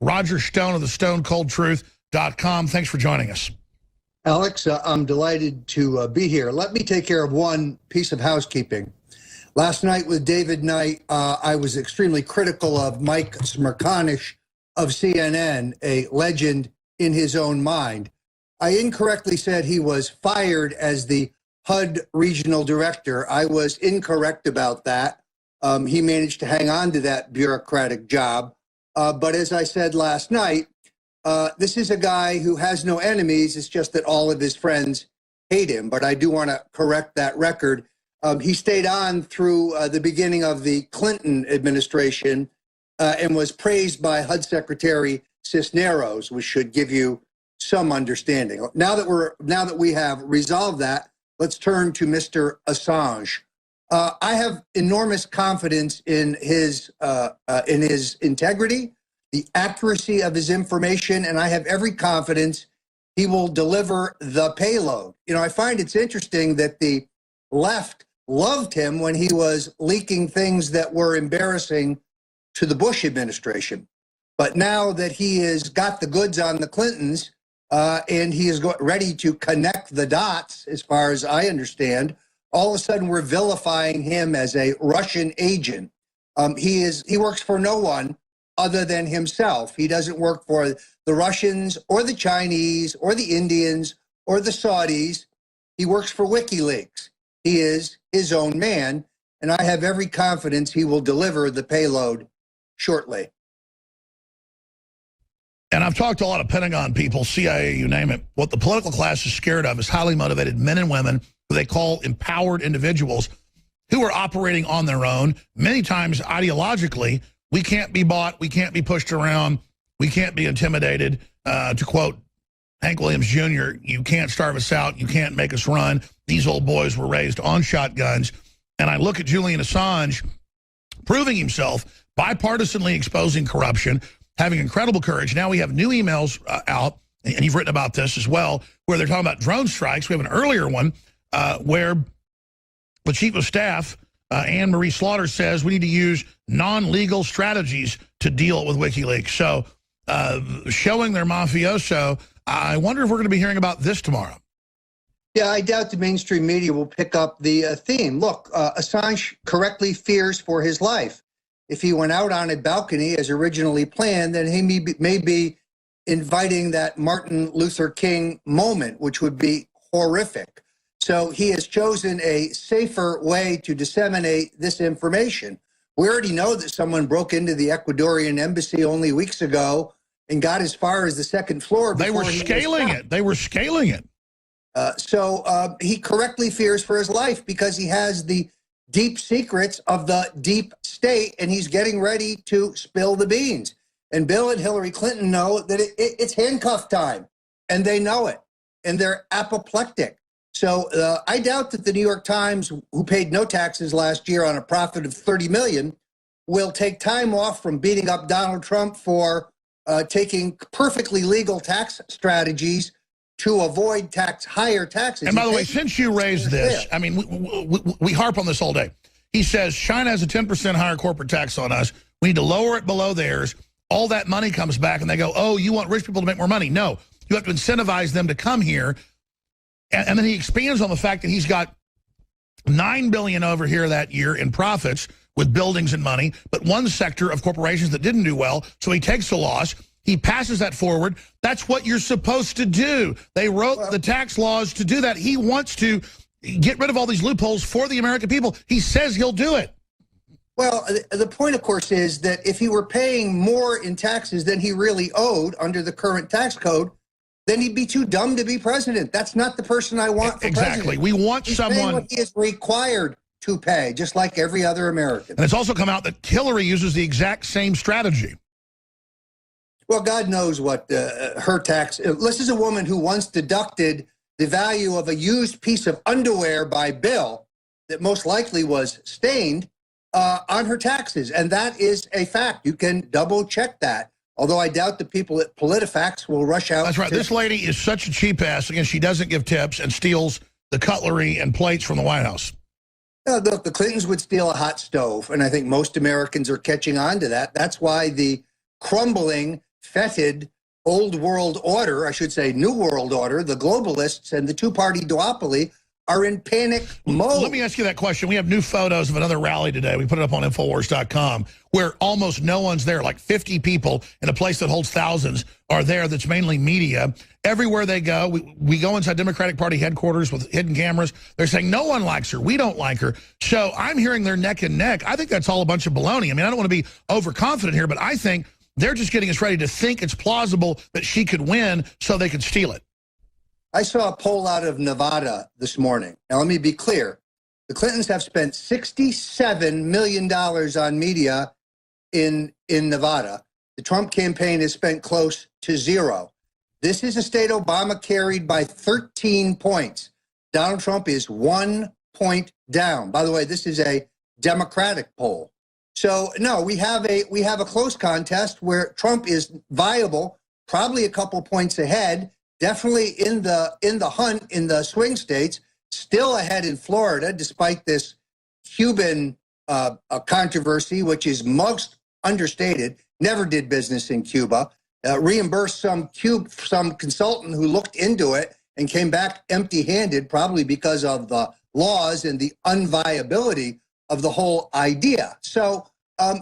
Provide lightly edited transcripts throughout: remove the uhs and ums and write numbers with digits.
Roger Stone of the StoneColdTruth.com. Thanks for joining us. Alex, I'm delighted to be here. Let me take care of one piece of housekeeping. Last night with David Knight, I was extremely critical of Mike Smerconish of CNN, a legend in his own mind. I incorrectly said he was fired as the HUD regional director. I was incorrect about that. He managed to hang on to that bureaucratic job. But as I said last night, this is a guy who has no enemies. It's just that all of his friends hate him. But I do want to correct that record. He stayed on through the beginning of the Clinton administration and was praised by HUD Secretary Cisneros, which should give you some understanding. Now that we have resolved that, let's turn to Mr. Assange. I have enormous confidence in his integrity, the accuracy of his information, and I have every confidence he will deliver the payload. You know, I find it's interesting that the left loved him when he was leaking things that were embarrassing to the Bush administration. But now that he has got the goods on the Clintons and he is ready to connect the dots, as far as I understand, all of a sudden we're vilifying him as a Russian agent. He works for no one other than himself. He doesn't work for the Russians or the Chinese or the Indians or the Saudis. He works for WikiLeaks. He is his own man, and I have every confidence he will deliver the payload shortly. And I've talked to a lot of Pentagon people, CIA, you name it. What the political class is scared of is highly motivated men and women who they call empowered individuals who are operating on their own, many times ideologically. We can't be bought. We can't be pushed around. We can't be intimidated. To quote Hank Williams Jr., you can't starve us out. You can't make us run. These old boys were raised on shotguns. And I look at Julian Assange proving himself, bipartisanly exposing corruption, having incredible courage. Now we have new emails out, and you've written about this as well, where they're talking about drone strikes. We have an earlier one where the chief of staff, Anne-Marie Slaughter, says we need to use non-legal strategies to deal with WikiLeaks. So showing their mafioso, I wonder if we're going to be hearing about this tomorrow. Yeah, I doubt the mainstream media will pick up the theme. Look, Assange correctly fears for his life. If he went out on a balcony as originally planned, then he may be inviting that Martin Luther King moment, which would be horrific. So he has chosen a safer way to disseminate this information. We already know that someone broke into the Ecuadorian embassy only weeks ago and got as far as the second floor. They were scaling it. They were scaling it. So he correctly fears for his life because he has the deep secrets of the deep state, and he's getting ready to spill the beans. And Bill and Hillary Clinton know that it's handcuff time, and they know it, and they're apoplectic. So I doubt that the New York Times, who paid no taxes last year on a profit of $30 million, will take time off from beating up Donald Trump for taking perfectly legal tax strategies to avoid higher taxes. And by the way, since you raised this, I mean, we harp on this all day. He says China has a 10% higher corporate tax on us. We need to lower it below theirs. All that money comes back, and they go, oh, you want rich people to make more money? No, you have to incentivize them to come here. And then he expands on the fact that he's got $9 billion over here that year in profits with buildings and money, but one sector of corporations that didn't do well, so he takes the loss. He passes that forward. That's what you're supposed to do. They wrote the tax laws to do that. He wants to get rid of all these loopholes for the American people. He says he'll do it. Well, the point, of course, is that if he were paying more in taxes than he really owed under the current tax code, then he'd be too dumb to be president. That's not the person I want for president. Exactly. We want someone... what he is required to pay, just like every other American. And it's also come out that Hillary uses the exact same strategy. Well, God knows what her tax... This is a woman who once deducted the value of a used piece of underwear by Bill that most likely was stained on her taxes. And that is a fact. You can double check that. Although I doubt the people at PolitiFact will rush out. That's right. This lady is such a cheap ass. Again, she doesn't give tips and steals the cutlery and plates from the White House. Look, the Clintons would steal a hot stove, and I think most Americans are catching on to that. That's why the crumbling fetid old world order, I should say new world order, the globalists and the two-party duopoly are in panic mode. Let me ask you that question. We have new photos of another rally today. We put it up on Infowars.com where almost no one's there. Like 50 people in a place that holds thousands are there that's mainly media. Everywhere they go, we go inside Democratic Party headquarters with hidden cameras. They're saying no one likes her. We don't like her. So I'm hearing they're neck and neck. I think that's all a bunch of baloney. I mean, I don't want to be overconfident here, but I think they're just getting us ready to think it's plausible that she could win so they could steal it. I saw a poll out of Nevada this morning. Now, let me be clear. The Clintons have spent $67 million on media in Nevada. The Trump campaign has spent close to zero. This is a state Obama carried by 13 points. Donald Trump is 1 point down. By the way, this is a Democratic poll. So, no, we have a close contest where Trump is viable, probably a couple points ahead. Definitely in the hunt in the swing states, still ahead in Florida, despite this Cuban controversy, which is most understated. Never did business in Cuba. Reimbursed some consultant who looked into it and came back empty-handed, probably because of the laws and the unviability of the whole idea. So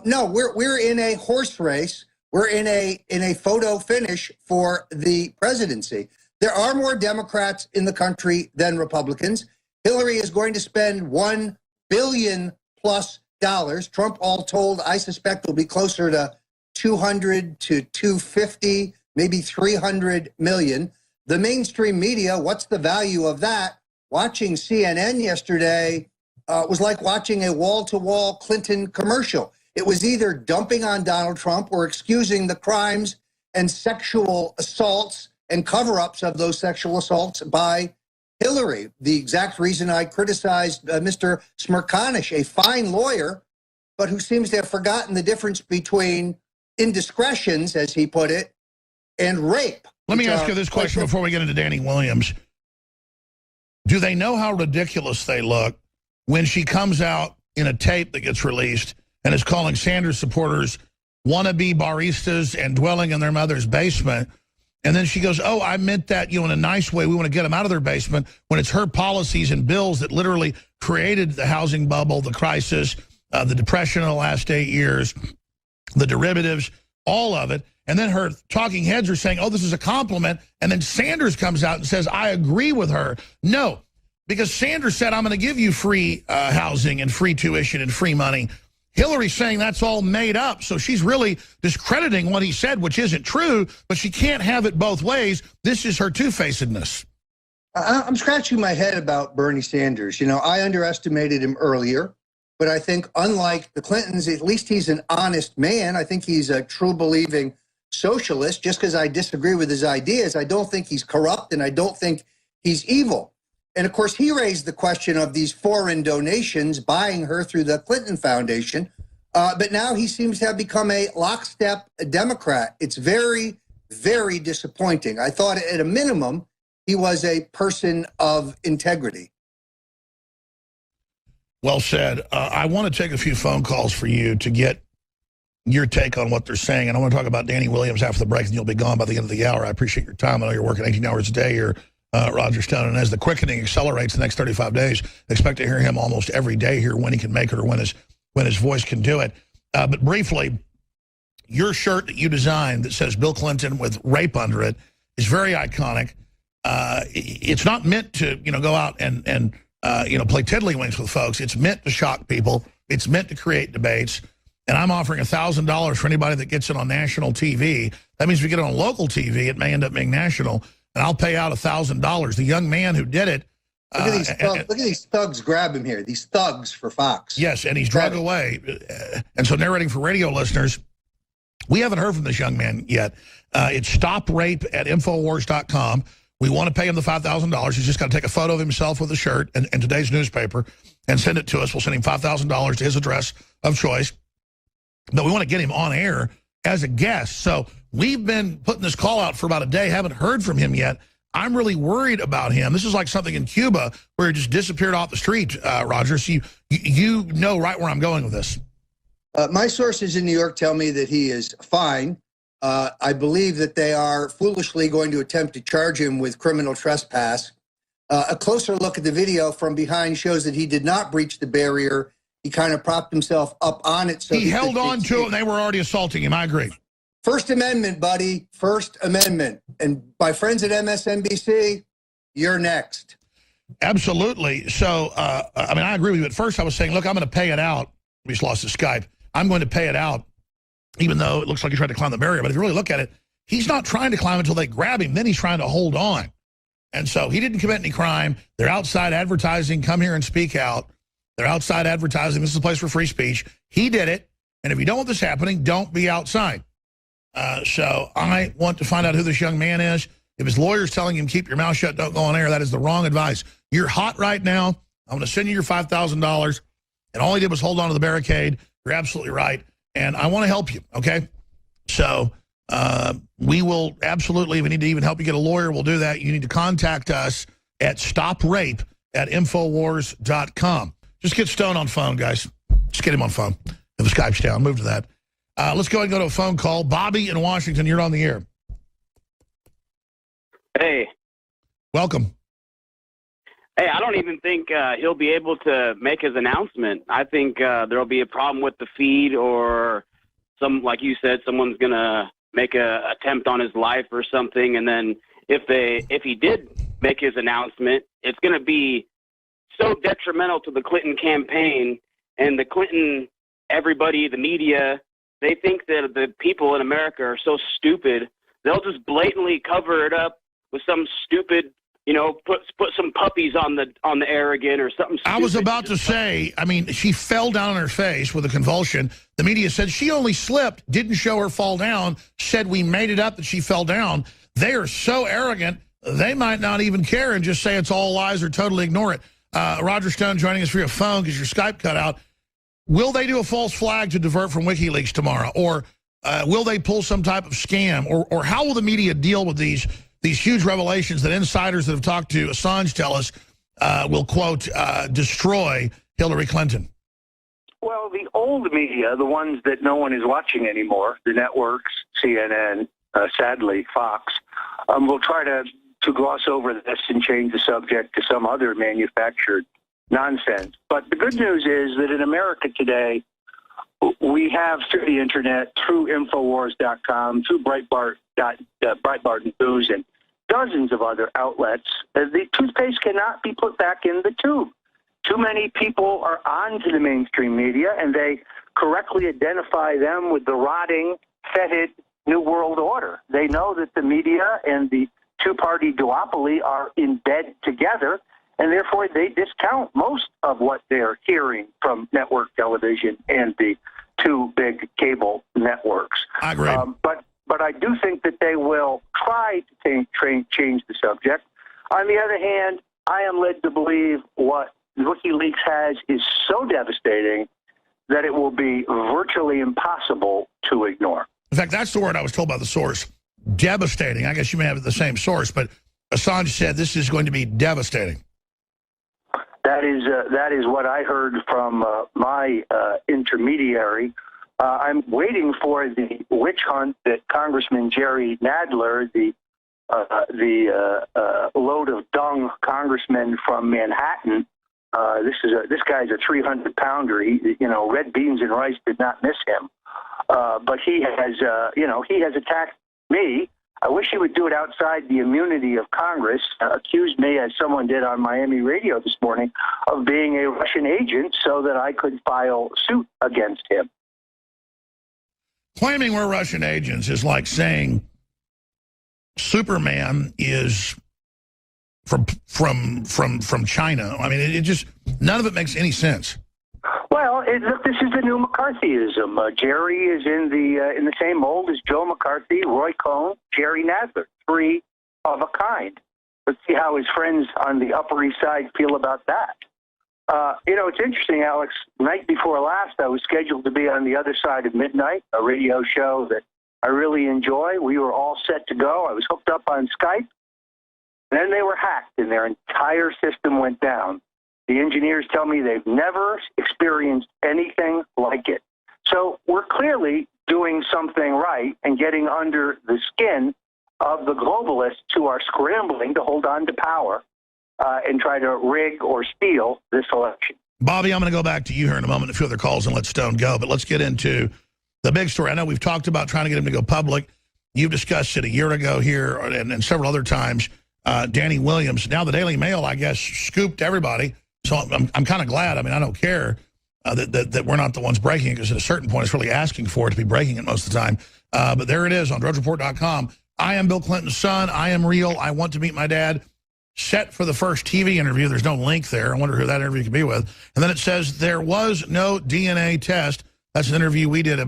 no, we're in a horse race. We're in a photo finish for the presidency. There are more Democrats in the country than Republicans. Hillary is going to spend $1 billion plus. Trump, all told, I suspect will be closer to 200 to 250, maybe 300 million. The mainstream media, what's the value of that? Watching CNN yesterday was like watching a wall-to-wall Clinton commercial. It was either dumping on Donald Trump or excusing the crimes and sexual assaults and cover-ups of those sexual assaults by Hillary. The exact reason I criticized Mr. Smerconish, a fine lawyer, but who seems to have forgotten the difference between indiscretions, as he put it, and rape. Let me ask you this question before we get into Danny Williams. Do they know how ridiculous they look when she comes out in a tape that gets released and is calling Sanders supporters wannabe baristas and dwelling in their mother's basement? And then she goes, oh, I meant that, in a nice way. We want to get them out of their basement, when it's her policies and bills that literally created the housing bubble, the crisis, the depression in the last 8 years, the derivatives, all of it. And then her talking heads are saying, oh, this is a compliment. And then Sanders comes out and says, I agree with her. No, because Sanders said, I'm going to give you free housing and free tuition and free money. Hillary's saying that's all made up. So she's really discrediting what he said, which isn't true, but she can't have it both ways. This is her two-facedness. I'm scratching my head about Bernie Sanders. I underestimated him earlier, but I think unlike the Clintons, at least he's an honest man. I think he's a true believing socialist. Just because I disagree with his ideas, I don't think he's corrupt, and I don't think he's evil. And, of course, he raised the question of these foreign donations buying her through the Clinton Foundation. But now he seems to have become a lockstep Democrat. It's very, very disappointing. I thought at a minimum he was a person of integrity. Well said. I want to take a few phone calls for you to get your take on what they're saying. And I want to talk about Danny Williams after the break, and you'll be gone by the end of the hour. I appreciate your time. I know you're working 18 hours a day here. Roger Stone, and as the quickening accelerates the next 35 days, expect to hear him almost every day here when he can make it or when his voice can do it. But briefly, your shirt that you designed that says Bill Clinton with rape under it is very iconic. It's not meant to go out and play tiddlywinks with folks. It's meant to shock people. It's meant to create debates. And I'm offering $1,000 for anybody that gets it on national TV. That means if we get it on local TV, it may end up being national. And I'll pay out $1,000. The young man who did it. Look at these thugs grab him here. These thugs for Fox. Yes, and he's dragged away. And so narrating for radio listeners, we haven't heard from this young man yet. It's stoprape@Infowars.com. We want to pay him the $5,000. He's just got to take a photo of himself with a shirt and today's newspaper and send it to us. We'll send him $5,000 to his address of choice. But we want to get him on air as a guest. So we've been putting this call out for about a day, haven't heard from him yet. I'm really worried about him. This is like something in Cuba where he just disappeared off the street, Roger. So you know right where I'm going with this. My sources in New York tell me that he is fine. I believe that they are foolishly going to attempt to charge him with criminal trespass. A closer look at the video from behind shows that he did not breach the barrier. He kind of propped himself up on it. So he held on to it, and they were already assaulting him. I agree. First Amendment, buddy. First Amendment. And my friends at MSNBC, you're next. Absolutely. So, I mean, I agree with you. At first, I was saying, look, I'm going to pay it out. We just lost his Skype. I'm going to pay it out, even though it looks like he tried to climb the barrier. But if you really look at it, he's not trying to climb until they grab him. Then he's trying to hold on. And so he didn't commit any crime. They're outside advertising, come here and speak out. They're outside advertising. This is a place for free speech. He did it. And if you don't want this happening, don't be outside. So I want to find out who this young man is. If his lawyer's telling him, keep your mouth shut, don't go on air, that is the wrong advice. You're hot right now. I'm going to send you your $5,000. And all he did was hold on to the barricade. You're absolutely right. And I want to help you, okay? So we will absolutely, if we need to even help you get a lawyer, we'll do that. You need to contact us at stoprape@infowars.com. Just get Stone on phone, guys. Just get him on phone. If the Skype's down, move to that. Let's go ahead and go to a phone call. Bobby in Washington, you're on the air. Hey. Welcome. Hey, I don't even think he'll be able to make his announcement. I think there'll be a problem with the feed, or like you said, someone's going to make an attempt on his life or something. And then if he did make his announcement, it's going to be so detrimental to the Clinton campaign and the Clinton, everybody, the media. They think that the people in America are so stupid, they'll just blatantly cover it up with some stupid, put some puppies on the air again or something stupid. I was about to say, I mean, she fell down on her face with a convulsion. The media said she only slipped, didn't show her fall down, said we made it up that she fell down. They are so arrogant, they might not even care and just say it's all lies or totally ignore it. Roger Stone joining us via phone because your Skype cut out. Will they do a false flag to divert from WikiLeaks tomorrow? Or will they pull some type of scam? Or how will the media deal with these huge revelations that insiders that have talked to Assange tell us will, quote, destroy Hillary Clinton? Well, the old media, the ones that no one is watching anymore, the networks, CNN, sadly, Fox, will try to gloss over this and change the subject to some other manufactured nonsense. But the good news is that in America today, we have through the internet, through Infowars.com, through Breitbart News, and dozens of other outlets, the toothpaste cannot be put back in the tube. Too many people are on to the mainstream media, and they correctly identify them with the rotting, fetid New World Order. They know that the media and the two-party duopoly are in bed together, and therefore they discount most of what they're hearing from network television and the two big cable networks. I agree. But I do think that they will try to change the subject. On the other hand, I am led to believe what WikiLeaks has is so devastating that it will be virtually impossible to ignore. In fact, that's the word I was told by the source. Devastating. I guess you may have the same source, but Assange said this is going to be devastating. That is what I heard from my intermediary. I'm waiting for the witch hunt that Congressman Jerry Nadler, the load of dung congressman from Manhattan, this guy's a 300-pounder. Red beans and rice did not miss him. But he has attacked me. I wish he would do it outside the immunity of Congress, accused me, as someone did on Miami radio this morning, of being a Russian agent so that I could file suit against him. Claiming we're Russian agents is like saying Superman is from China. I mean, it just, none of it makes any sense. Well, look, this is the new McCarthyism. Jerry is in the same mold as Joe McCarthy, Roy Cohn, Jerry Nadler, three of a kind. Let's see how his friends on the Upper East Side feel about that. It's interesting, Alex. Night before last, I was scheduled to be on the other side of midnight, a radio show that I really enjoy. We were all set to go. I was hooked up on Skype. And then they were hacked, and their entire system went down. The engineers tell me they've never experienced anything like it. So we're clearly doing something right and getting under the skin of the globalists who are scrambling to hold on to power and try to rig or steal this election. Bobby, I'm going to go back to you here in a moment, a few other calls, and let Stone go. But let's get into the big story. I know we've talked about trying to get him to go public. You've discussed it a year ago here and several other times. Danny Williams. Now the Daily Mail, I guess, scooped everybody. So I'm kind of glad. I mean, I don't care that we're not the ones breaking it, because at a certain point it's really asking for it to be breaking it most of the time. But there it is on DrudgeReport.com. I am Bill Clinton's son. I am real. I want to meet my dad. Set for the first TV interview. There's no link there. I wonder who that interview could be with. And then it says there was no DNA test. That's an interview we did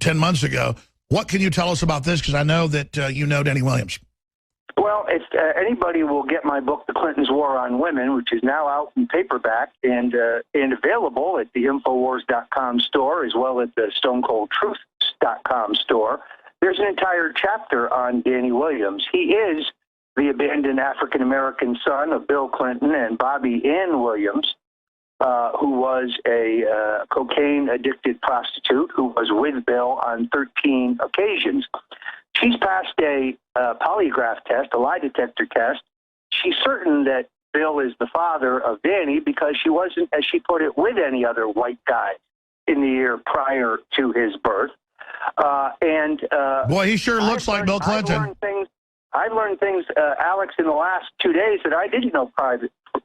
10 months ago. What can you tell us about this? Because I know that you know Danny Williams. Well, if anybody will get my book, The Clintons' War on Women, which is now out in paperback and available at the Infowars.com store, as well as the StoneColdTruth.com store, there's an entire chapter on Danny Williams. He is the abandoned African-American son of Bill Clinton and Bobby Ann Williams, who was a cocaine-addicted prostitute who was with Bill on 13 occasions. She's passed a polygraph test, a lie detector test. She's certain that Bill is the father of Danny because she wasn't, as she put it, with any other white guy in the year prior to his birth. Boy, he sure looks like Bill Clinton. I learned things, Alex, in the last 2 days that I didn't know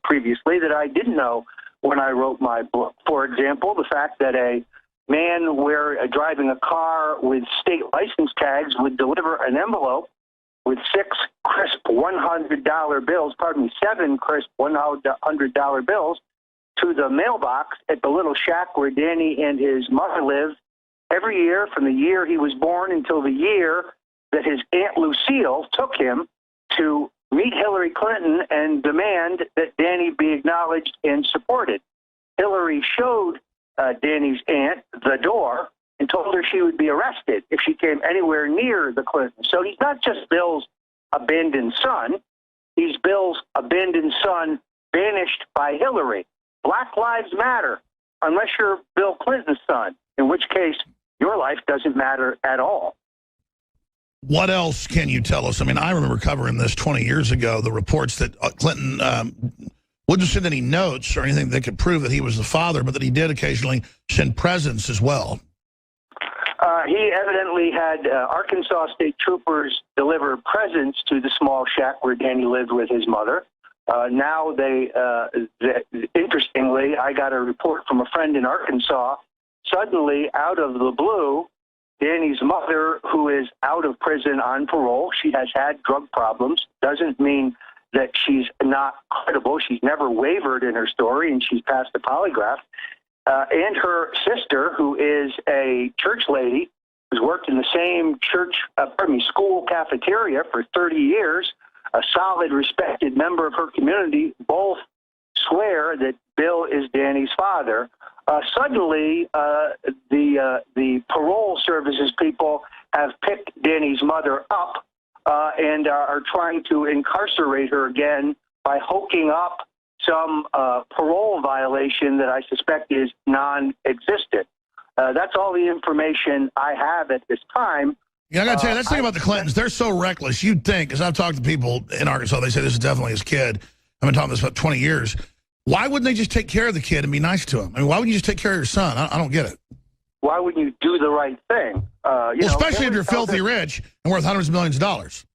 previously, that I didn't know when I wrote my book. For example, the fact that a man driving a car with state license tags would deliver an envelope with 7 crisp $100 bills to the mailbox at the little shack where Danny and his mother lived every year from the year he was born until the year that his Aunt Lucille took him to meet Hillary Clinton and demand that Danny be acknowledged and supported. Hillary showed Danny's aunt the door and told her she would be arrested if she came anywhere near the Clintons. So he's not just Bill's abandoned son. He's Bill's abandoned son banished by Hillary. Black lives matter unless you're Bill Clinton's son, in which case your life doesn't matter at all. What else can you tell us? I mean, I remember covering this 20 years ago, the reports that Clinton wouldn't send any notes or anything that could prove that he was the father, but that he did occasionally send presents as well. He evidently had Arkansas state troopers deliver presents to the small shack where Danny lived with his mother. Now interestingly, I got a report from a friend in Arkansas. Suddenly, out of the blue, Danny's mother, who is out of prison on parole, she has had drug problems, doesn't mean that she's not credible. She's never wavered in her story, and she's passed the polygraph. And her sister, who is a church lady, who's worked in the same school cafeteria for 30 years, a solid, respected member of her community, both swear that Bill is Danny's father. Suddenly, the parole services people have picked Danny's mother up and are trying to incarcerate her again by hooking up some parole violation that I suspect is non-existent. That's all the information I have at this time. Yeah, I got to tell you, that's the thing about the Clintons. They're so reckless. You'd think, as I've talked to people in Arkansas, they say this is definitely his kid. I've been talking this about 20 years. Why wouldn't they just take care of the kid and be nice to him? I mean, why wouldn't you just take care of your son? I don't get it. Why wouldn't you do the right thing? Especially if you're filthy rich and worth hundreds of millions of dollars.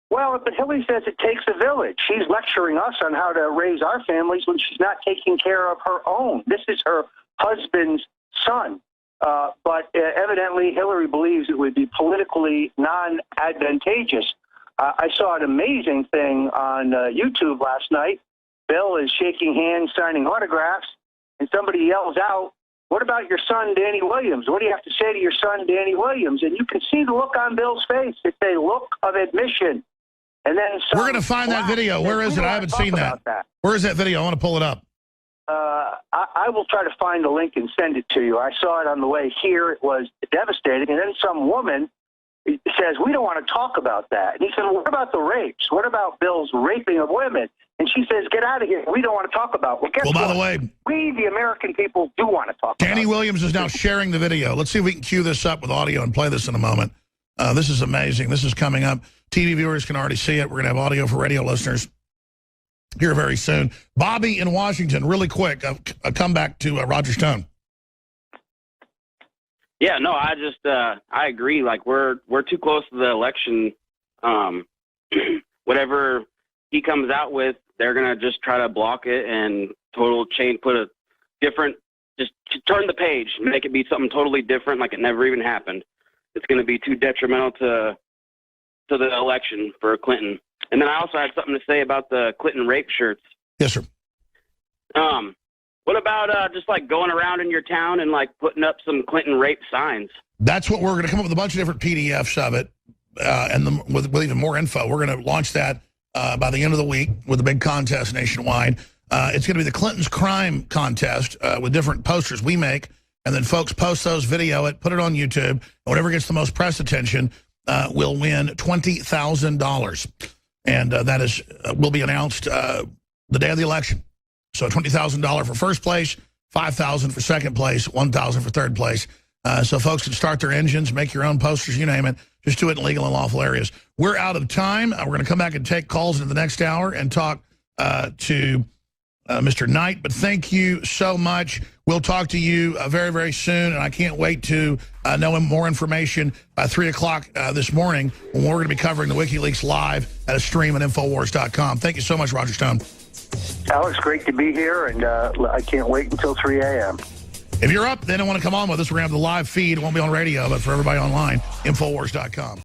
Well, but Hillary says it takes a village. She's lecturing us on how to raise our families when she's not taking care of her own. This is her husband's son. But evidently, Hillary believes it would be politically non-advantageous. I saw an amazing thing on YouTube last night. Bill is shaking hands, signing autographs, and somebody yells out, "What about your son, Danny Williams? What do you have to say to your son, Danny Williams?" And you can see the look on Bill's face. It's a look of admission. And then we're going to find that video. Where is it? I haven't seen that. Where is that video? I want to pull it up. I will try to find the link and send it to you. I saw it on the way here. It was devastating. And then some woman says, we don't want to talk about that. And he said, well, what about the rapes? What about Bill's raping of women? And she says, get out of here. We don't want to talk about it. Well, guess by what? the way, we, the American people, do want to talk about it. Danny Williams is now sharing the video. Let's see if we can cue this up with audio and play this in a moment. This is amazing. This is coming up. TV viewers can already see it. We're going to have audio for radio listeners here very soon. Bobby in Washington, really quick, a comeback to Roger Stone. Yeah, no, I agree. Like we're too close to the election. Whatever he comes out with, they're gonna just try to block it and put a different, just to turn the page, make it be something totally different, like it never even happened. It's gonna be too detrimental to the election for Clinton. And then I also had something to say about the Clinton rape shirts. Yes, sir. What about just like going around in your town and like putting up some Clinton rape signs? That's what we're going to come up with a bunch of different PDFs of it, and with even more info. We're going to launch that by the end of the week with a big contest nationwide. It's going to be the Clinton's Crime Contest with different posters we make, and then folks post those, video it, put it on YouTube, and whatever gets the most press attention will win $20,000. And that is will be announced the day of the election. So $20,000 for first place, $5,000 for second place, $1,000 for third place. So folks can start their engines, make your own posters, you name it. Just do it in legal and lawful areas. We're out of time. We're going to come back and take calls in the next hour and talk to Mr. Knight. But thank you so much. We'll talk to you very, very soon. And I can't wait to know more information by 3 o'clock this morning when we're going to be covering the WikiLeaks live at a stream at Infowars.com. Thank you so much, Roger Stone. Alex, great to be here, and I can't wait until 3 a.m. If you're up, then I want to come on with us. We're going to have the live feed. It won't be on radio, but for everybody online, Infowars.com.